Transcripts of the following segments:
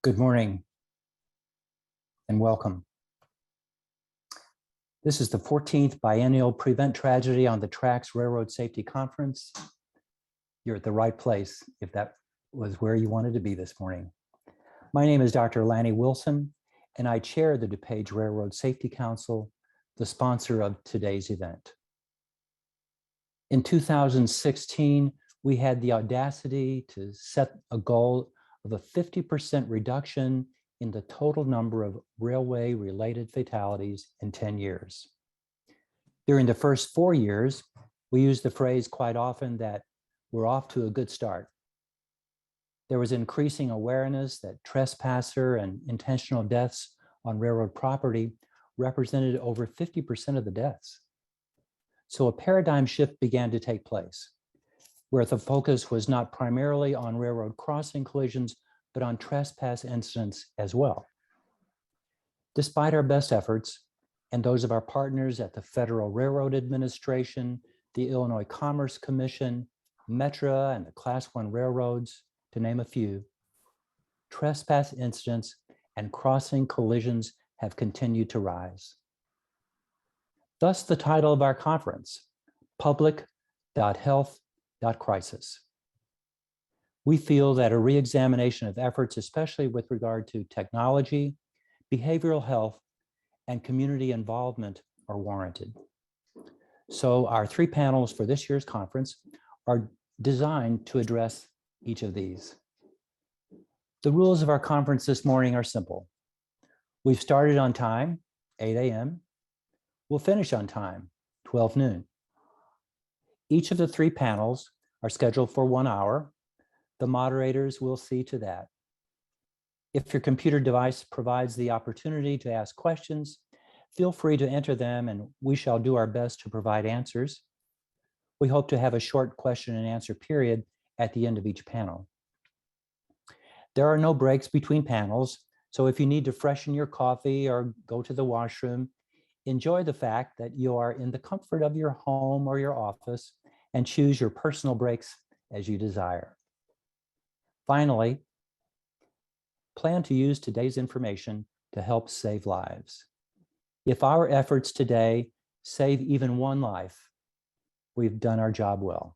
Good morning and welcome. This is the 14th biennial Prevent Tragedy on the Tracks Railroad Safety Conference. You're at the right place if that was where you wanted to be this morning. My name is Dr. Lanny Wilson, and I chair the DuPage Railroad Safety Council, the sponsor of today's event. In 2016, we had the audacity to set a goal of a 50% reduction in the total number of railway-related fatalities in 10 years. During the first 4 years, we used the phrase quite often that we're off to a good start. There was increasing awareness that trespasser and intentional deaths on railroad property represented over 50% of the deaths. So a paradigm shift began to take place, where the focus was not primarily on railroad crossing collisions, but on trespass incidents as well. Despite our best efforts and those of our partners at the Federal Railroad Administration, the Illinois Commerce Commission, Metra, and the Class I railroads, to name a few, trespass incidents and crossing collisions have continued to rise. Thus the title of our conference, Public.Health.Crisis. We feel that a re-examination of efforts, especially with regard to technology, behavioral health, and community involvement are warranted. So our 3 panels for this year's conference are designed to address each of these. The rules of our conference this morning are simple. We've started on time, 8 a.m. We'll finish on time, 12 noon. Each of the 3 panels are scheduled for 1 hour. The moderators will see to that. If your computer device provides the opportunity to ask questions, feel free to enter them and we shall do our best to provide answers. We hope to have a short question and answer period at the end of each panel. There are no breaks between panels, so if you need to freshen your coffee or go to the washroom, enjoy the fact that you are in the comfort of your home or your office and choose your personal breaks as you desire. Finally, plan to use today's information to help save lives. If our efforts today save even 1 life, we've done our job well.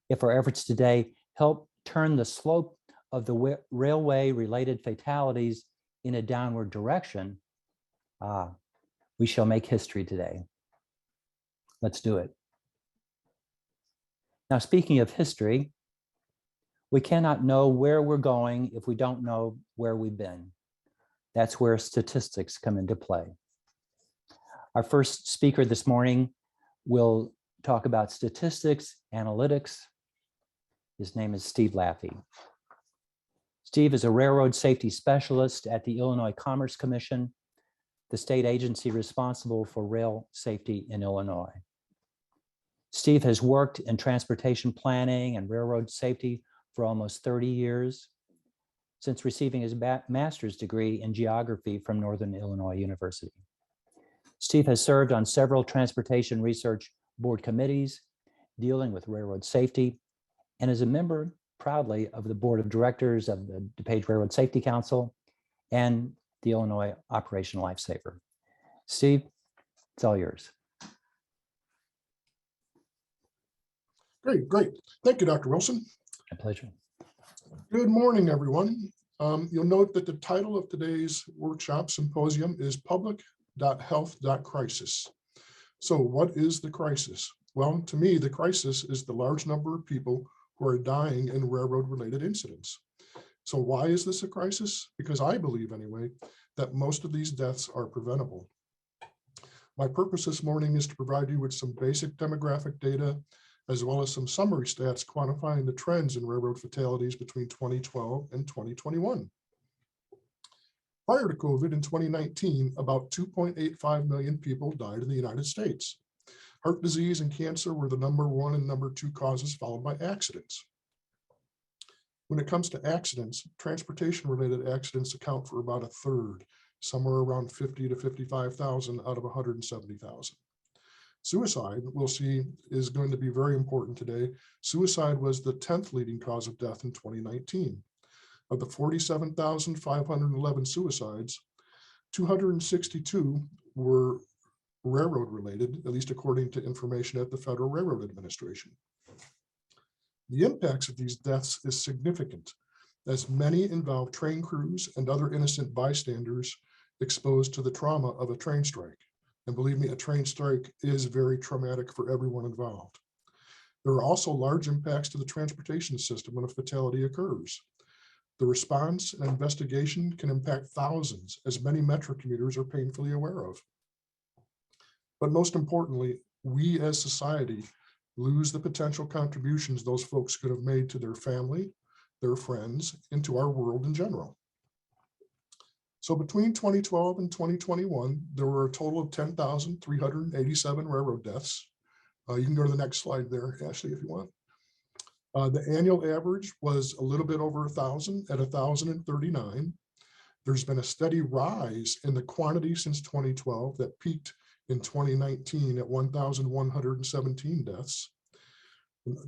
If our efforts today help turn the slope of the railway-related fatalities in a downward direction, we shall make history today. Let's do it. Now, speaking of history, we cannot know where we're going if we don't know where we've been. That's where statistics come into play. Our first speaker this morning will talk about statistics, analytics. His name is Steve Laffey. Steve is a railroad safety specialist at the Illinois Commerce Commission, the state agency responsible for rail safety in Illinois. Steve has worked in transportation planning and railroad safety for almost 30 years, since receiving his master's degree in geography from Northern Illinois University. Steve has served on several transportation research board committees dealing with railroad safety and is a member proudly of the board of directors of the DuPage Railroad Safety Council and the Illinois Operation Lifesaver. Steve, it's all yours. Great. Thank you, Dr. Wilson. My pleasure. Good morning, everyone. You'll note that the title of today's workshop symposium is Public.Health.Crisis. So what is the crisis? Well, to me, the crisis is the large number of people who are dying in railroad-related incidents. So why is this a crisis? Because I believe, anyway, that most of these deaths are preventable. My purpose this morning is to provide you with some basic demographic data, as well as some summary stats quantifying the trends in railroad fatalities between 2012 and 2021. Prior to COVID in 2019, about 2.85 million people died in the United States. Heart disease and cancer were the number 1 and number 2 causes, followed by accidents. When it comes to accidents, transportation-related accidents account for about 1/3, somewhere around 50 to 55,000 out of 170,000. Suicide, we'll see, is going to be very important today. Suicide was the 10th leading cause of death in 2019. Of the 47,511 suicides, 262 were railroad related, at least according to information at the Federal Railroad Administration. The impacts of these deaths is significant, as many involve train crews and other innocent bystanders exposed to the trauma of a train strike. And believe me, a train strike is very traumatic for everyone involved. There are also large impacts to the transportation system when a fatality occurs. The response and investigation can impact thousands, as many Metro commuters are painfully aware of. But most importantly, we as society lose the potential contributions those folks could have made to their family, their friends, and to our world in general. So between 2012 and 2021, there were a total of 10,387 railroad deaths. You can go to the next slide there, Ashley, if you want. The annual average was a little bit over 1,000 at 1,039. There's been a steady rise in the quantity since 2012 that peaked in 2019 at 1,117 deaths.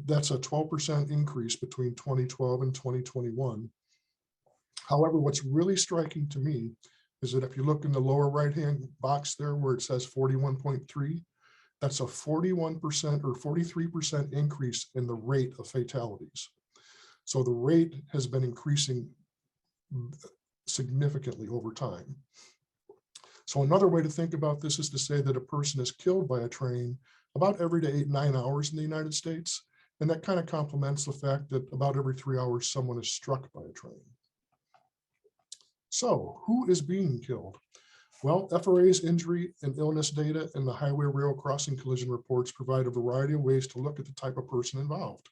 That's a 12% increase between 2012 and 2021. However, what's really striking to me is that if you look in the lower right-hand box there where it says 41.3, that's a 41% or 43% increase in the rate of fatalities. So the rate has been increasing significantly over time. So another way to think about this is to say that a person is killed by a train about every 8-9 hours in the United States. And that kind of complements the fact that about every 3 hours, someone is struck by a train. So who is being killed? Well, FRA's injury and illness data and the highway rail crossing collision reports provide a variety of ways to look at the type of person involved.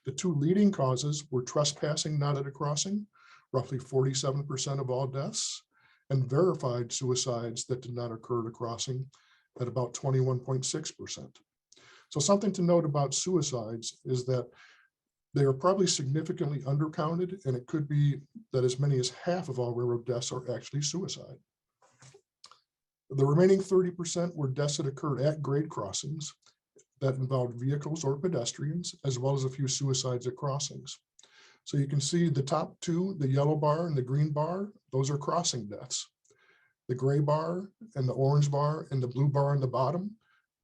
The two leading causes were trespassing not at a crossing, roughly 47% of all deaths, and verified suicides that did not occur at a crossing at about 21.6%. So something to note about suicides is that they are probably significantly undercounted, and it could be that as many as half of all railroad deaths are actually suicide. The remaining 30% were deaths that occurred at grade crossings that involved vehicles or pedestrians, as well as a few suicides at crossings. So you can see the top two, the yellow bar and the green bar, those are crossing deaths. The gray bar and the orange bar and the blue bar on the bottom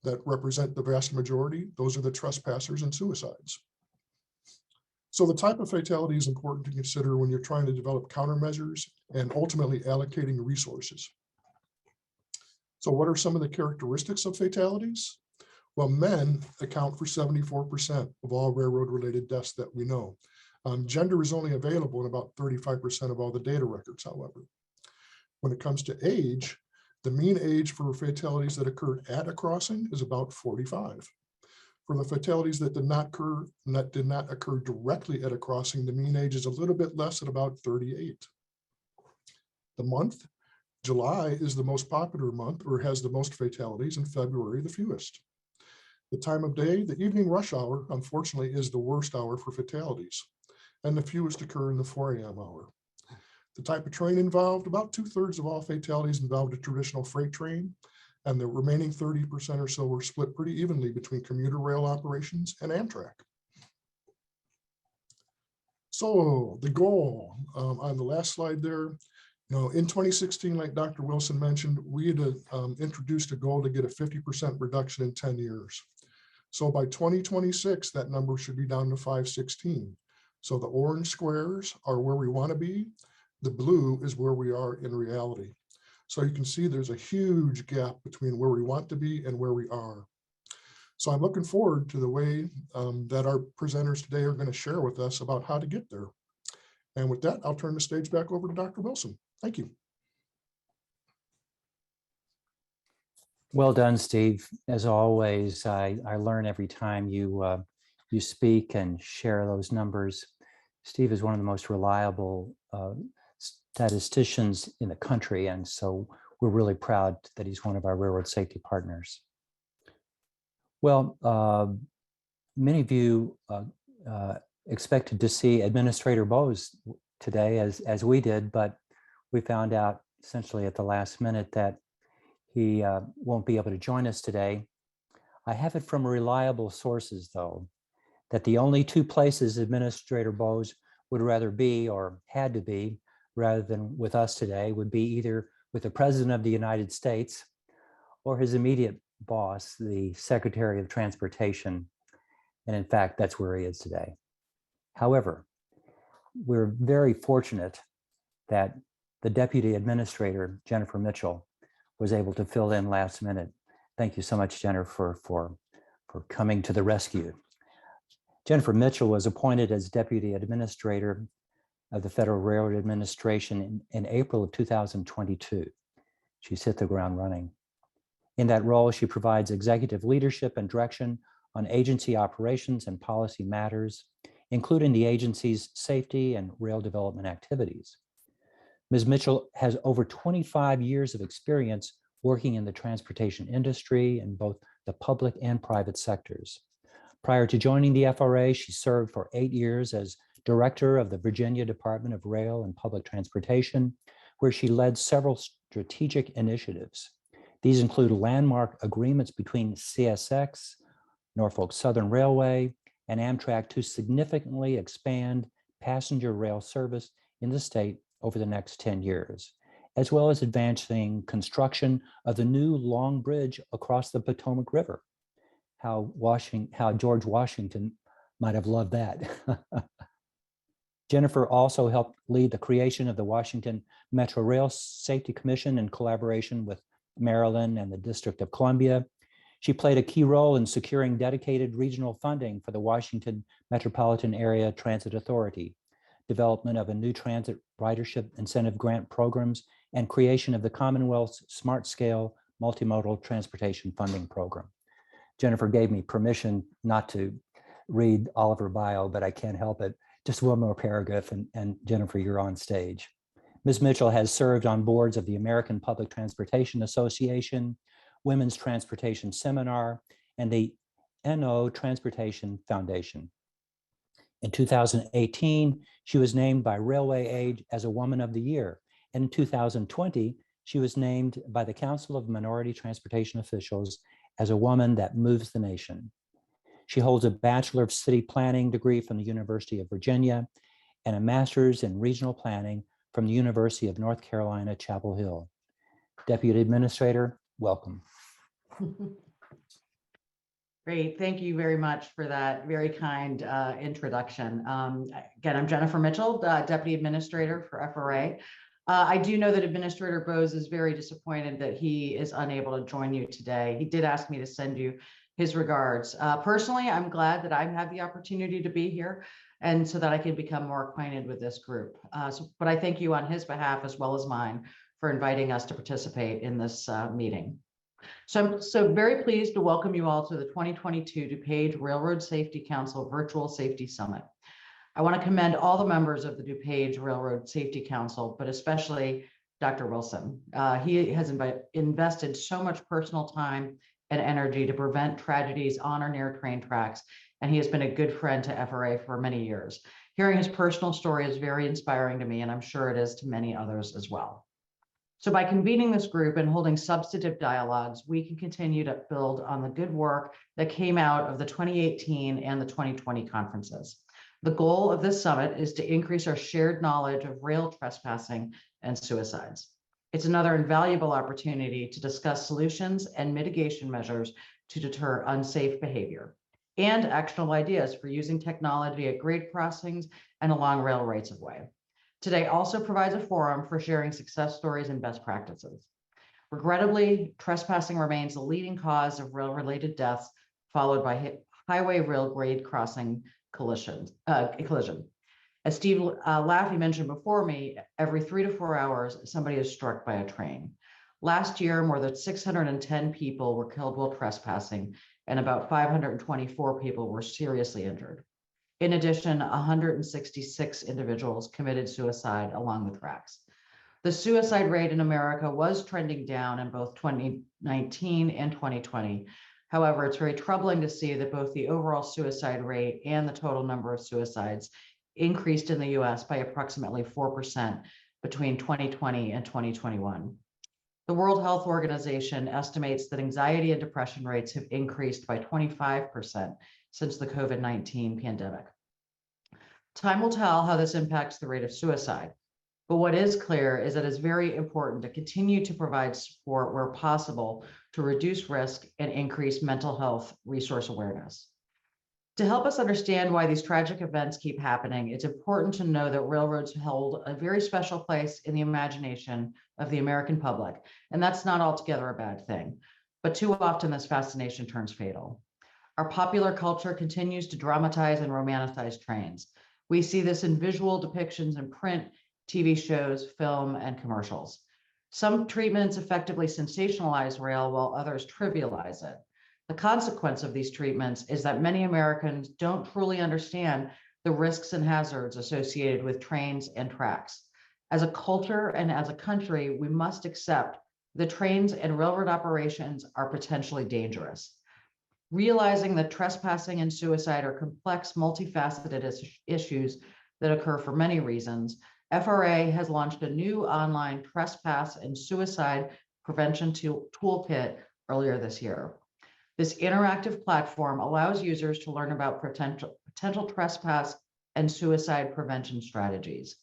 that represent the vast majority, those are the trespassers and suicides. So the type of fatality is important to consider when you're trying to develop countermeasures and ultimately allocating resources. So what are some of the characteristics of fatalities? Well, men account for 74% of all railroad-related deaths that we know. Gender is only available in about 35% of all the data records, however. When it comes to age, the mean age for fatalities that occurred at a crossing is about 45. For the fatalities that did not occur directly at a crossing, the mean age is a little bit less at about 38. The month, July, is the most popular month or has the most fatalities, and February the fewest. The time of day, the evening rush hour, unfortunately, is the worst hour for fatalities, and the fewest occur in the 4 a.m. hour. The type of train involved, about 2/3 of all fatalities involved a traditional freight train, and the remaining 30% or so were split pretty evenly between commuter rail operations and Amtrak. So the goal on the last slide there, in 2016, like Dr. Wilson mentioned, we had introduced a goal to get a 50% reduction in 10 years. So by 2026, that number should be down to 516. So the orange squares are where we want to be. The blue is where we are in reality. So you can see there's a huge gap between where we want to be and where we are. So I'm looking forward to the way that our presenters today are going to share with us about how to get there. And with that, I'll turn the stage back over to Dr. Wilson. Thank you. Well done, Steve. As always, I learn every time you speak and share those numbers. Steve is one of the most reliable statisticians in the country, and so we're really proud that he's one of our railroad safety partners. Well, many of you expected to see Administrator Bowes today, as we did, but we found out essentially at the last minute that he won't be able to join us today. I have it from reliable sources, though, that the only two places Administrator Bowes would rather be or had to be, rather than with us today, would be either with the President of the United States or his immediate boss, the Secretary of Transportation. And in fact, that's where he is today. However, we're very fortunate that the Deputy Administrator, Jennifer Mitchell, was able to fill in last minute. Thank you so much, Jennifer, for coming to the rescue. Jennifer Mitchell was appointed as Deputy Administrator of the Federal Railroad Administration in April of 2022. She's hit the ground running. In that role, she provides executive leadership and direction on agency operations and policy matters, including the agency's safety and rail development activities. Ms. Mitchell has over 25 years of experience working in the transportation industry in both the public and private sectors. Prior to joining the FRA, she served for 8 years as Director of the Virginia Department of Rail and Public Transportation, where she led several strategic initiatives. These include landmark agreements between CSX, Norfolk Southern Railway, and Amtrak to significantly expand passenger rail service in the state over the next 10 years, as well as advancing construction of the new long bridge across the Potomac River. How George Washington might have loved that. Jennifer also helped lead the creation of the Washington Metro Rail Safety Commission in collaboration with Maryland and the District of Columbia. She played a key role in securing dedicated regional funding for the Washington Metropolitan Area Transit Authority, development of a new transit ridership incentive grant programs, and creation of the Commonwealth's Smart Scale Multimodal Transportation Funding Program. Jennifer gave me permission not to read all of her bio, but I can't help it. Just one more paragraph, and Jennifer, you're on stage. Ms. Mitchell has served on boards of the American Public Transportation Association, Women's Transportation Seminar, and the NO Transportation Foundation. In 2018, she was named by Railway Age as a Woman of the Year. And in 2020, she was named by the Council of Minority Transportation Officials as a woman that moves the nation. She holds a Bachelor of City Planning degree from the University of Virginia and a Master's in Regional Planning from the University of North Carolina, Chapel Hill. Deputy Administrator, welcome. Great, thank you very much for that very kind introduction. Again, I'm Jennifer Mitchell, Deputy Administrator for FRA. I do know that Administrator Bose is very disappointed that he is unable to join you today. He did ask me to send you his regards. Personally, I'm glad that I have the opportunity to be here and so that I can become more acquainted with this group. But I thank you on his behalf as well as mine for inviting us to participate in this meeting. So I'm so very pleased to welcome you all to the 2022 DuPage Railroad Safety Council Virtual Safety Summit. I want to commend all the members of the DuPage Railroad Safety Council, but especially Dr. Wilson. He has invested so much personal time and energy to prevent tragedies on or near train tracks, and he has been a good friend to FRA for many years. Hearing his personal story is very inspiring to me, and I'm sure it is to many others as well. So by convening this group and holding substantive dialogues, we can continue to build on the good work that came out of the 2018 and the 2020 conferences. The goal of this summit is to increase our shared knowledge of rail trespassing and suicides. It's another invaluable opportunity to discuss solutions and mitigation measures to deter unsafe behavior and actionable ideas for using technology at grade crossings and along rail rights of way. Today also provides a forum for sharing success stories and best practices. Regrettably, trespassing remains the leading cause of rail-related deaths, followed by highway rail grade crossing collision. As Steve Laffey mentioned before me, every 3 to 4 hours, somebody is struck by a train. Last year, more than 610 people were killed while trespassing, and about 524 people were seriously injured. In addition, 166 individuals committed suicide along the tracks. The suicide rate in America was trending down in both 2019 and 2020. However, it's very troubling to see that both the overall suicide rate and the total number of suicides increased in the US by approximately 4% between 2020 and 2021. The World Health Organization estimates that anxiety and depression rates have increased by 25% since the COVID-19 pandemic. Time will tell how this impacts the rate of suicide. But what is clear is that it's very important to continue to provide support where possible to reduce risk and increase mental health resource awareness. To help us understand why these tragic events keep happening, it's important to know that railroads hold a very special place in the imagination of the American public, and that's not altogether a bad thing. But too often this fascination turns fatal. Our popular culture continues to dramatize and romanticize trains. We see this in visual depictions in print, TV shows, film, and commercials. Some treatments effectively sensationalize rail while others trivialize it. The consequence of these treatments is that many Americans don't truly understand the risks and hazards associated with trains and tracks. As a culture and as a country, we must accept that trains and railroad operations are potentially dangerous. Realizing that trespassing and suicide are complex, multifaceted issues that occur for many reasons, FRA has launched a new online trespass and suicide prevention toolkit earlier this year. This interactive platform allows users to learn about potential trespass and suicide prevention strategies.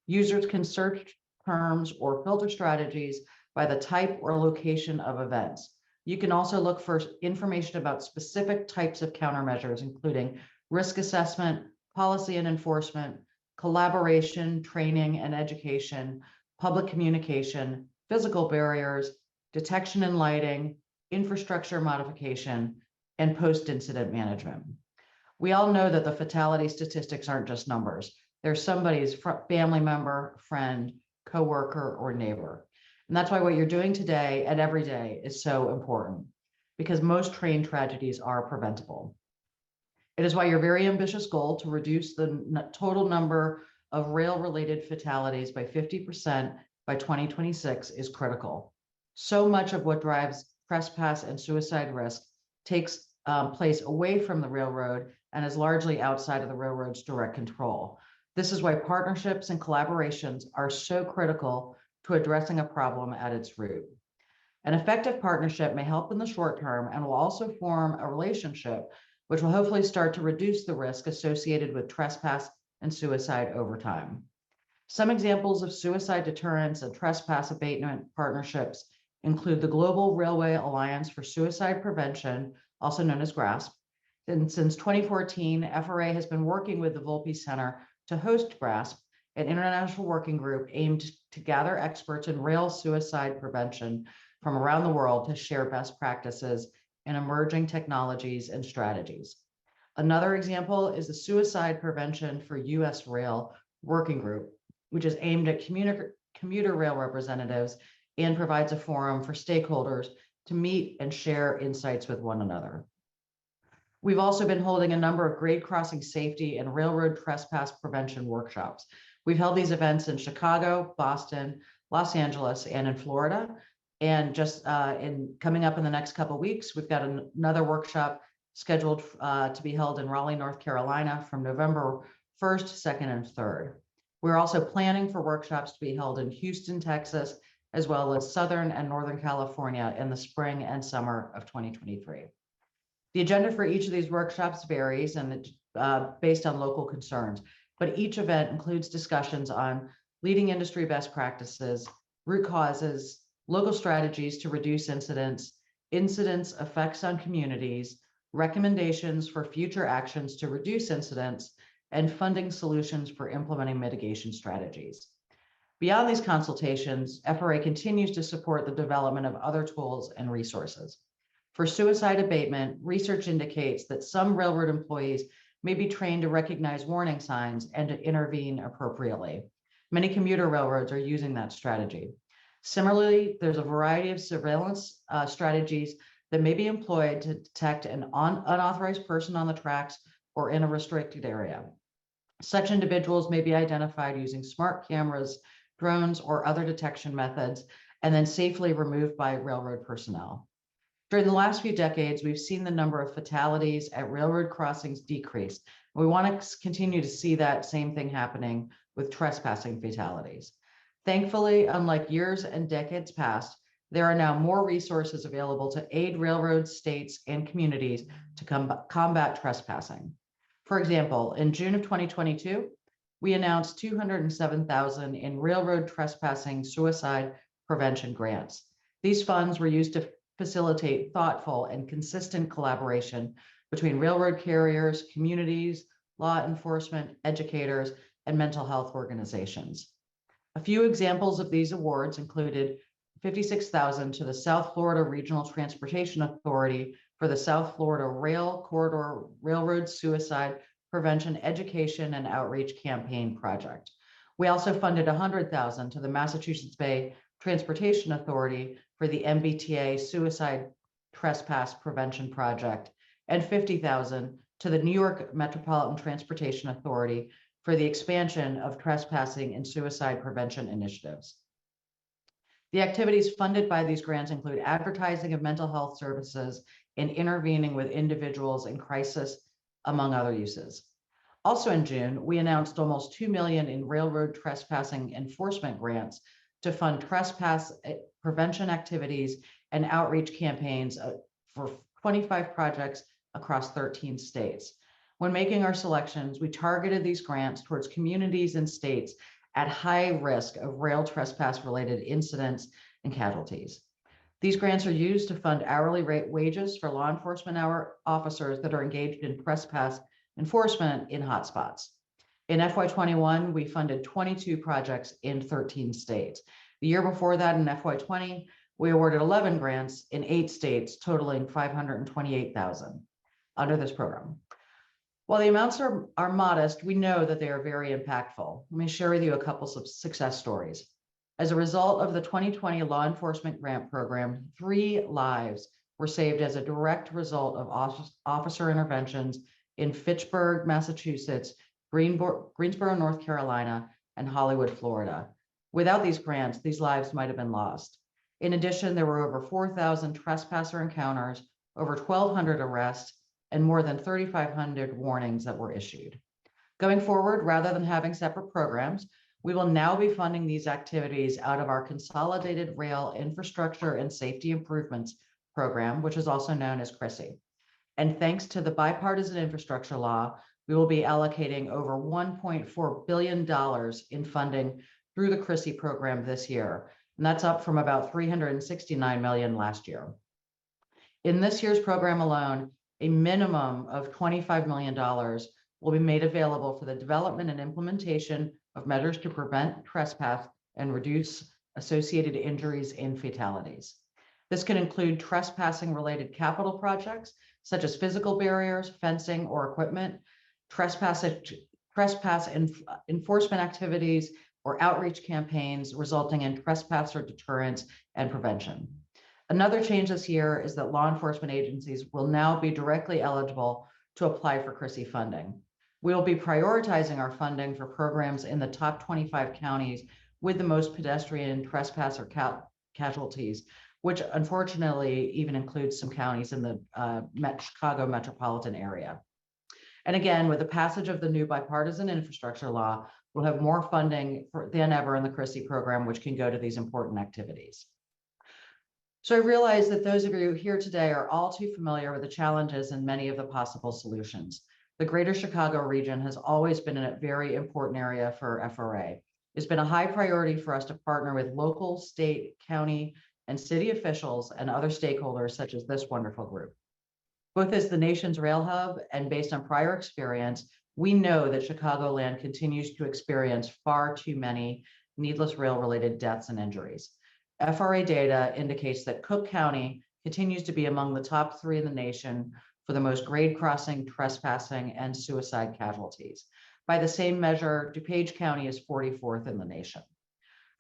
Users can search terms or filter strategies by the type or location of events. You can also look for information about specific types of countermeasures, including risk assessment, policy and enforcement, collaboration, training and education, public communication, physical barriers, detection and lighting, infrastructure modification, and post-incident management. We all know that the fatality statistics aren't just numbers. They're somebody's family member, friend, coworker, or neighbor. And that's why what you're doing today and every day is so important, because most train tragedies are preventable. It is why your very ambitious goal to reduce the total number of rail-related fatalities by 50% by 2026 is critical. So much of what drives trespass and suicide risk takes place away from the railroad and is largely outside of the railroad's direct control. This is why partnerships and collaborations are so critical to addressing a problem at its root. An effective partnership may help in the short term and will also form a relationship which will hopefully start to reduce the risk associated with trespass and suicide over time. Some examples of suicide deterrence and trespass abatement partnerships include the Global Railway Alliance for Suicide Prevention, also known as GRASP. And since 2014, FRA has been working with the Volpe Center to host GRASP, an international working group aimed to gather experts in rail suicide prevention from around the world to share best practices and emerging technologies and strategies. Another example is the Suicide Prevention for U.S. Rail Working Group, which is aimed at commuter rail representatives and provides a forum for stakeholders to meet and share insights with one another. We've also been holding a number of grade crossing safety and railroad trespass prevention workshops. We've held these events in Chicago, Boston, Los Angeles, and in Florida. And just coming up in the next couple of weeks, we've got another workshop scheduled to be held in Raleigh, North Carolina from November 1st, 2nd, and 3rd. We're also planning for workshops to be held in Houston, Texas, as well as Southern and Northern California in the spring and summer of 2023. The agenda for each of these workshops varies and based on local concerns, but each event includes discussions on leading industry best practices, root causes, local strategies to reduce incidents effects on communities, recommendations for future actions to reduce incidents, and funding solutions for implementing mitigation strategies. Beyond these consultations, FRA continues to support the development of other tools and resources. For suicide abatement, research indicates that some railroad employees may be trained to recognize warning signs and to intervene appropriately. Many commuter railroads are using that strategy. Similarly, there's a variety of surveillance strategies that may be employed to detect an unauthorized person on the tracks or in a restricted area. Such individuals may be identified using smart cameras, drones, or other detection methods, and then safely removed by railroad personnel. During the last few decades, we've seen the number of fatalities at railroad crossings decrease. We want to continue to see that same thing happening with trespassing fatalities. Thankfully, unlike years and decades past, there are now more resources available to aid railroads, states, and communities to combat trespassing. For example, in June of 2022, we announced $207,000 in railroad trespassing suicide prevention grants. These funds were used to facilitate thoughtful and consistent collaboration between railroad carriers, communities, law enforcement, educators, and mental health organizations. A few examples of these awards included $56,000 to the South Florida Regional Transportation Authority for the South Florida Rail Corridor Railroad Suicide Prevention Education and Outreach Campaign Project. We also funded $100,000 to the Massachusetts Bay Transportation Authority for the MBTA Suicide Trespass Prevention Project, and $50,000 to the New York Metropolitan Transportation Authority for the expansion of trespassing and suicide prevention initiatives. The activities funded by these grants include advertising of mental health services and intervening with individuals in crisis, among other uses. Also in June, we announced almost $2 million in railroad trespassing enforcement grants to fund trespass prevention activities and outreach campaigns for 25 projects across 13 states. When making our selections, we targeted these grants towards communities and states at high risk of rail trespass related incidents and casualties. These grants are used to fund hourly rate wages for law enforcement officers that are engaged in trespass enforcement in hotspots. In FY21, we funded 22 projects in 13 states. The year before that, in FY20, we awarded 11 grants in 8 states, totaling $528,000 under this program. While the amounts are modest, we know that they are very impactful. Let me share with you a couple of success stories. As a result of the 2020 Law Enforcement Grant Program, 3 lives were saved as a direct result of officer interventions in Fitchburg, Massachusetts, Greensboro, North Carolina, and Hollywood, Florida. Without these grants, these lives might have been lost. In addition, there were over 4,000 trespasser encounters, over 1,200 arrests, and more than 3,500 warnings that were issued. Going forward, rather than having separate programs, we will now be funding these activities out of our Consolidated Rail Infrastructure and Safety Improvements Program, which is also known as CRISI. And thanks to the bipartisan infrastructure law, we will be allocating over $1.4 billion in funding through the CRISI program this year. And that's up from about $369 million last year. In this year's program alone, a minimum of $25 million will be made available for the development and implementation of measures to prevent trespass and reduce associated injuries and fatalities. This can include trespassing related capital projects, such as physical barriers, fencing, or equipment, trespass enforcement activities, or outreach campaigns resulting in trespasser deterrence and prevention. Another change this year is that law enforcement agencies will now be directly eligible to apply for CRISI funding. We will be prioritizing our funding for programs in the top 25 counties with the most pedestrian trespasser casualties, which unfortunately even includes some counties in the Chicago metropolitan area. And again, with the passage of the new bipartisan infrastructure law, we'll have more funding than ever in the CRISI program, which can go to these important activities. So I realize that those of you here today are all too familiar with the challenges and many of the possible solutions. The Greater Chicago region has always been a very important area for FRA. It's been a high priority for us to partner with local, state, county, and city officials and other stakeholders such as this wonderful group. Both as the nation's rail hub and based on prior experience, we know that Chicagoland continues to experience far too many needless rail-related deaths and injuries. FRA data indicates that Cook County continues to be among the top 3 in the nation for the most grade crossing, trespassing, and suicide casualties. By the same measure, DuPage County is 44th in the nation.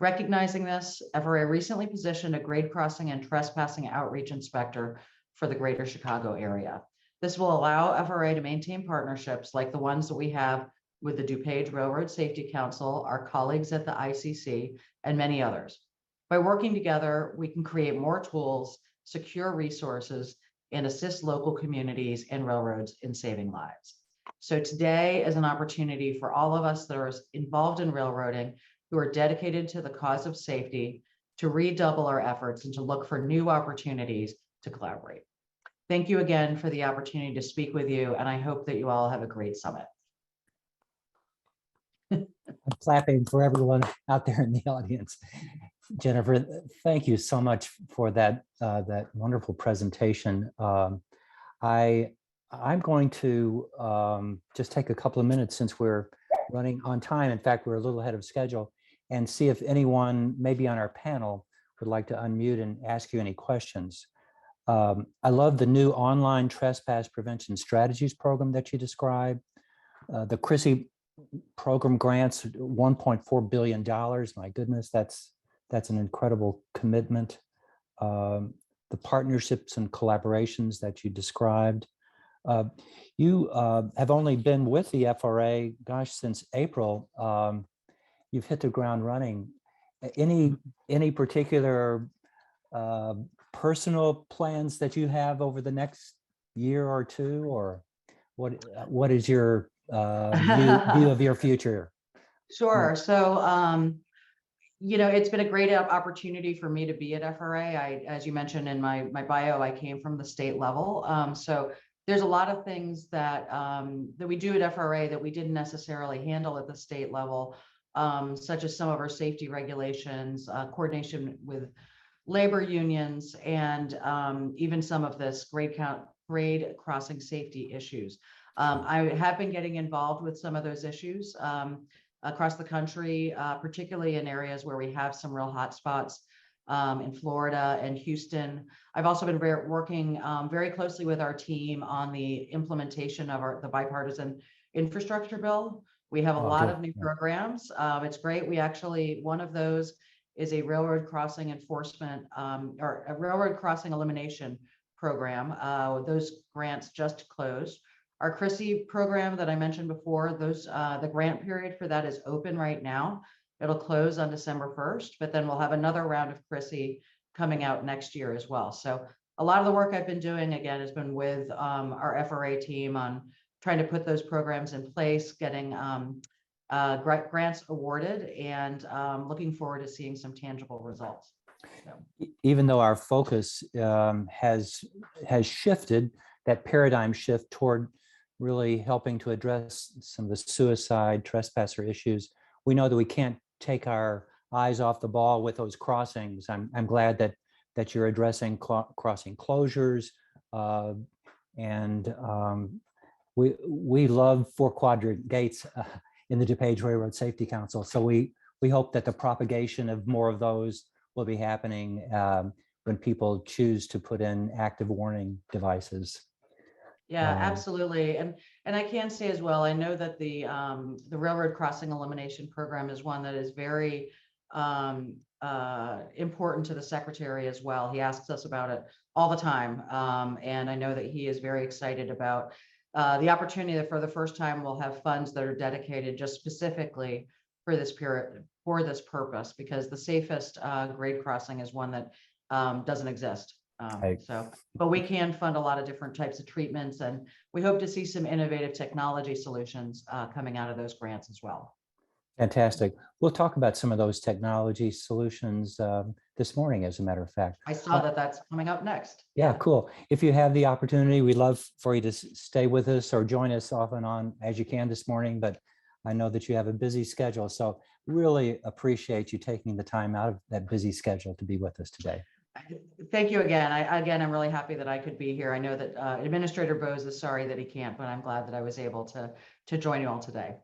Recognizing this, FRA recently positioned a grade crossing and trespassing outreach inspector for the Greater Chicago area. This will allow FRA to maintain partnerships like the ones that we have with the DuPage Railroad Safety Council, our colleagues at the ICC, and many others. By working together, we can create more tools, secure resources, and assist local communities and railroads in saving lives. So today is an opportunity for all of us that are involved in railroading who are dedicated to the cause of safety to redouble our efforts and to look for new opportunities to collaborate. Thank you again for the opportunity to speak with you, and I hope that you all have a great summit. clapping for everyone out there in the audience. Jennifer, thank you so much for that that wonderful presentation. I'm going to just take a couple of minutes since we're running on time. In fact, we're a little ahead of schedule, and see if anyone maybe on our panel would like to unmute and ask you any questions. I love the new online trespass prevention strategies program that you described. The CRISI program grants $1.4 billion. My goodness, that's an incredible commitment. The partnerships and collaborations that you described. You have only been with the FRA, gosh, since April. You've hit the ground running. Any particular personal plans that you have over the next year or two, or what is your view of your future? Sure. So, you know, it's been a great opportunity for me to be at FRA. As you mentioned in my bio, I came from the state level. So there's a lot of things that that we do at FRA that we didn't necessarily handle at the state level, such as some of our safety regulations, coordination with labor unions, and even some of this grade crossing safety issues. I have been getting involved with some of those issues across the country, particularly in areas where we have some real hot spots in Florida and Houston. I've also been working very closely with our team on the implementation of the bipartisan infrastructure bill. We have a lot of new programs. It's great. We actually, one of those is a railroad crossing enforcement or a railroad crossing elimination program. Those grants just closed. Our CRISI program that I mentioned before, the grant period for that is open right now. It'll close on December 1st, but then we'll have another round of CRISI coming out next year as well. So a lot of the work I've been doing, again, has been with our FRA team on trying to put those programs in place, getting grants awarded, and looking forward to seeing some tangible results. So. Even though our focus has shifted, that paradigm shift toward really helping to address some of the suicide trespasser issues, we know that we can't take our eyes off the ball with those crossings. I'm glad that you're addressing crossing closures, and we love 4-quadrant gates in the DuPage Railroad Safety Council. So we hope that the propagation of more of those will be happening when people choose to put in active warning devices. Yeah, absolutely. And I can say as well, I know that the railroad crossing elimination program is one that is very important to the secretary as well. He asks us about it all the time. And I know that he is very excited about the opportunity that for the first time we'll have funds that are dedicated just specifically for this period, for this purpose, because the safest grade crossing is one that doesn't exist. But we can fund a lot of different types of treatments, and we hope to see some innovative technology solutions coming out of those grants as well. Fantastic. We'll talk about some of those technology solutions this morning, as a matter of fact. I saw that that's coming up next. Yeah, cool. If you have the opportunity, we'd love for you to stay with us or join us off and on as you can this morning, but I know that you have a busy schedule, so really appreciate you taking the time out of that busy schedule to be with us today. Thank you again. I'm really happy that I could be here. I know that Administrator Bose is sorry that he can't, but I'm glad that I was able to join you all today.